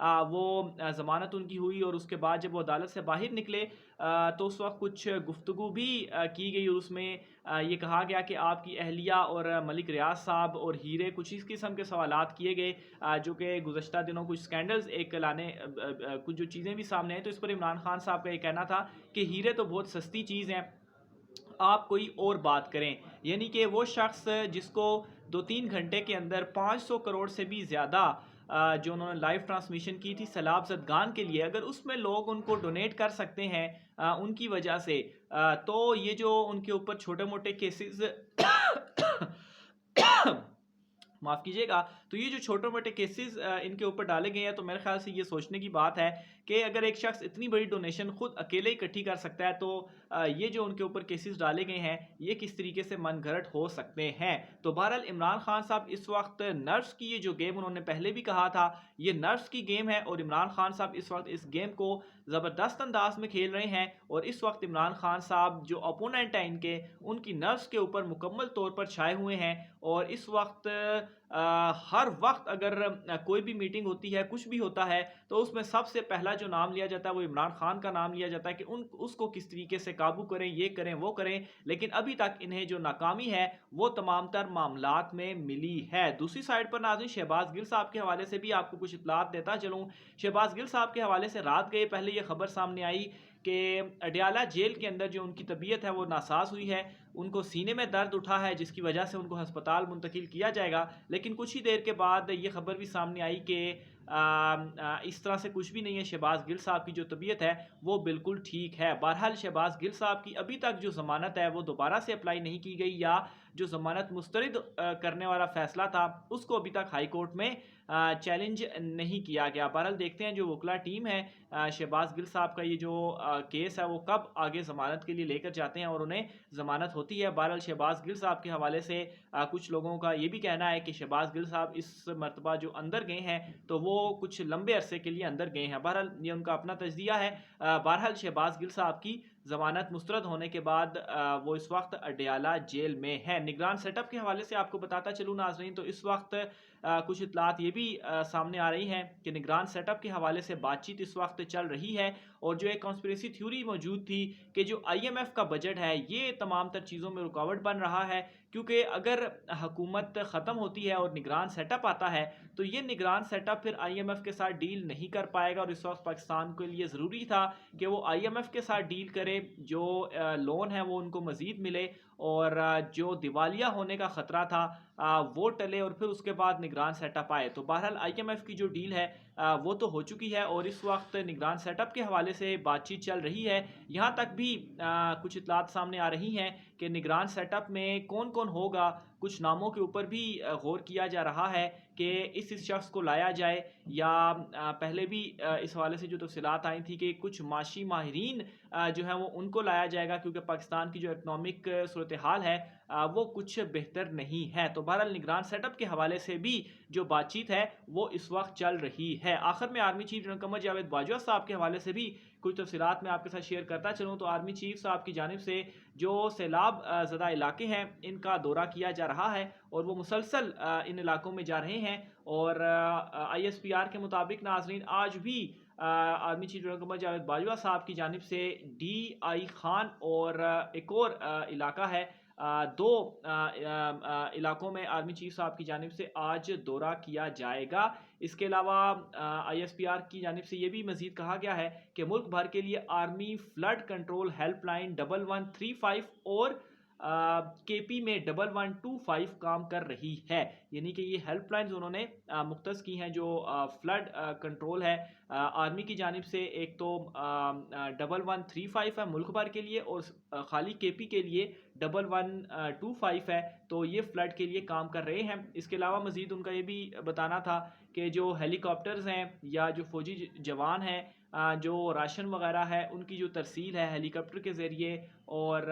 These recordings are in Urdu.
وہ ضمانت ان کی ہوئی اور اس کے بعد جب وہ عدالت سے باہر نکلے تو اس وقت کچھ گفتگو بھی کی گئی اور اس میں یہ کہا گیا کہ آپ کی اہلیہ اور ملک ریاض صاحب اور ہیرے کچھ اس قسم کے سوالات کیے گئے جو کہ گزشتہ دنوں کچھ سکینڈلز ایک لانے کچھ جو چیزیں بھی سامنے ہیں، تو اس پر عمران خان صاحب کا یہ کہنا تھا کہ ہیرے تو بہت سستی چیز ہیں، آپ کوئی اور بات کریں. یعنی کہ وہ شخص جس کو 2-3 گھنٹے کے اندر 500 کروڑ سے بھی زیادہ جو انہوں نے لائیو ٹرانسمیشن کی تھی سیلاب زدگان کے لیے، اگر اس میں لوگ ان کو ڈونیٹ کر سکتے ہیں ان کی وجہ سے، تو یہ جو ان کے اوپر چھوٹے موٹے کیسز معاف کیجیے گا، تو یہ جو چھوٹے موٹے کیسز ان کے اوپر ڈالے گئے ہیں، تو میرے خیال سے یہ سوچنے کی بات ہے کہ اگر ایک شخص اتنی بڑی ڈونیشن خود اکیلے اکٹھی کر سکتا ہے، تو یہ جو ان کے اوپر کیسز ڈالے گئے ہیں یہ کس طریقے سے من گھڑت ہو سکتے ہیں. تو بہرحال عمران خان صاحب اس وقت نرس کی یہ جو گیم انہوں نے پہلے بھی کہا تھا، یہ نرس کی گیم ہے اور عمران خان صاحب اس وقت اس گیم کو زبردست انداز میں کھیل رہے ہیں. اور اس وقت عمران خان صاحب جو اپوننٹ ہیں ان کی نرس کے اوپر مکمل طور پر چھائے ہوئے ہیں، اور اس وقت ہر وقت اگر کوئی بھی میٹنگ ہوتی ہے، کچھ بھی ہوتا ہے، تو اس میں سب سے پہلا جو نام لیا جاتا ہے وہ عمران خان کا نام لیا جاتا ہے کہ اس کو کس طریقے سے قابو کریں، یہ کریں وہ کریں. لیکن ابھی تک انہیں جو ناکامی ہے وہ تمام تر معاملات میں ملی ہے. دوسری سائڈ پر ناظرین شہباز گل صاحب کے حوالے سے بھی آپ کو کچھ اطلاعات دیتا چلوں. شہباز گل صاحب کے حوالے سے رات گئے پہلے یہ خبر سامنے آئی کہ اڈیالہ جیل کے اندر جو ان کی طبیعت ہے وہ ناساز ہوئی ہے، ان کو سینے میں درد اٹھا ہے جس کی وجہ سے ان کو ہسپتال منتقل کیا جائے گا. لیکن کچھ ہی دیر کے بعد یہ خبر بھی سامنے آئی کہ اس طرح سے کچھ بھی نہیں ہے، شہباز گل صاحب کی جو طبیعت ہے وہ بالکل ٹھیک ہے. بہرحال شہباز گل صاحب کی ابھی تک جو ضمانت ہے وہ دوبارہ سے اپلائی نہیں کی گئی، یا جو ضمانت مسترد کرنے والا فیصلہ تھا اس کو ابھی تک ہائی کورٹ میں چیلنج نہیں کیا گیا. بہرحال دیکھتے ہیں جو وکلا ٹیم ہے شہباز گل صاحب کا یہ جو کیس ہے وہ کب آگے ضمانت کے لیے لے کر جاتے ہیں اور انہیں ضمانت ہوتی ہے. بہرحال شہباز گل صاحب کے حوالے سے کچھ لوگوں کا یہ بھی کہنا ہے کہ شہباز گل صاحب اس مرتبہ جو اندر گئے ہیں تو وہ کچھ لمبے عرصے کے لیے اندر گئے ہیں. بہرحال یہ ان کا اپنا تجزیہ ہے. بہرحال شہباز گل صاحب کی ضمانت مسترد ہونے کے بعد وہ اس وقت اڈیالہ جیل میں ہے. نگران سیٹ اپ کے حوالے سے آپ کو بتاتا چلوں ناظرین، تو اس وقت کچھ اطلاعات یہ بھی سامنے آ رہی ہیں کہ نگران سیٹ اپ کے حوالے سے بات چیت اس وقت چل رہی ہے، اور جو ایک کانسپریسی تھیوری موجود تھی کہ جو آئی ایم ایف کا بجٹ ہے یہ تمام تر چیزوں میں رکاوٹ بن رہا ہے، کیونکہ اگر حکومت ختم ہوتی ہے اور نگران سیٹ اپ آتا ہے تو یہ نگران سیٹ اپ پھر آئی ایم ایف کے ساتھ ڈیل نہیں کر پائے گا. اور اس وقت پاکستان کے لیے ضروری تھا کہ وہ آئی ایم ایف کے ساتھ ڈیل کرے، جو لون ہے وہ ان کو مزید ملے، اور جو دیوالیہ ہونے کا خطرہ تھا وہ ٹلے، اور پھر اس کے بعد نگران سیٹ اپ آئے. تو بہرحال آئی ایم ایف کی جو ڈیل ہے وہ تو ہو چکی ہے، اور اس وقت نگران سیٹ اپ کے حوالے سے بات چیت چل رہی ہے. یہاں تک بھی کچھ اطلاعات سامنے آ رہی ہیں کہ نگران سیٹ اپ میں کون کون ہوگا، کچھ ناموں کے اوپر بھی غور کیا جا رہا ہے کہ اس شخص کو لایا جائے، یا پہلے بھی اس حوالے سے جو تفصیلات آئی تھی کہ کچھ معاشی ماہرین جو ہیں وہ ان کو لایا جائے گا، کیونکہ پاکستان کی جو اکنامک صورتحال ہے وہ کچھ بہتر نہیں ہے. تو بہرحال نگران سیٹ اپ کے حوالے سے بھی جو بات چیت ہے وہ اس وقت چل رہی ہے. آخر میں army chief general Qamar Javed Bajwa صاحب کے حوالے سے بھی کچھ تفصیلات میں آپ کے ساتھ شیئر کرتا چلوں. تو آرمی چیف صاحب کی جانب سے جو سیلاب زدہ علاقے ہیں ان کا دورہ کیا جا رہا ہے، اور وہ مسلسل ان علاقوں میں جا رہے ہیں. اور آئی ایس پی آر کے مطابق ناظرین آج بھی army chief general Qamar Javed Bajwa صاحب کی جانب سے ڈی آئی خان اور ایک اور علاقہ ہے، دو علاقوں میں آرمی چیف صاحب کی جانب سے آج دورہ کیا جائے گا. اس کے علاوہ آئی ایس پی آر کی جانب سے یہ بھی مزید کہا گیا ہے کہ ملک بھر کے لیے army flood control help line 1135 اور کے پی میں 1125 کام کر رہی ہے. یعنی کہ یہ ہیلپ لائنز انہوں نے مختص کی ہیں جو فلڈ کنٹرول ہے آرمی کی جانب سے. ایک تو 1135 ہے ملک بھر کے لیے، اور خالی کے پی کے لیے 1125 ہے، تو یہ فلڈ کے لیے کام کر رہے ہیں. اس کے علاوہ مزید ان کا یہ بھی بتانا تھا کہ جو ہیلی کاپٹرز ہیں یا جو فوجی جوان ہیں جو راشن وغیرہ ہے ان کی جو ترسیل ہے ہیلی کاپٹر کے ذریعے اور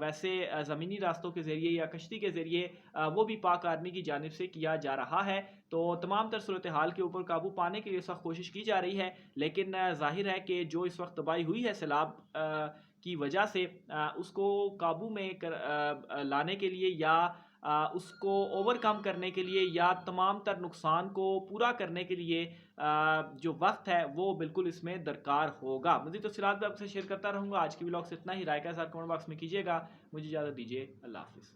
ویسے زمینی راستوں کے ذریعے یا کشتی کے ذریعے وہ بھی پاک آرمی کی جانب سے کیا جا رہا ہے. تو تمام تر صورتحال کے اوپر قابو پانے کے لیے اس وقت کوشش کی جا رہی ہے، لیکن ظاہر ہے کہ جو اس وقت تباہی ہوئی ہے سیلاب کی وجہ سے اس کو قابو میں لانے کے لیے یا اس کو اوور کم کرنے کے لیے یا تمام تر نقصان کو پورا کرنے کے لیے جو وقت ہے وہ بالکل اس میں درکار ہوگا. مزید تفصیلات بھی آپ سے شیئر کرتا رہوں گا. آج کی ولاگ سے اتنا ہی. رائے کا اظہار کمنٹ باکس میں کیجیے گا. مجھے اجازت دیجیے. اللہ حافظ.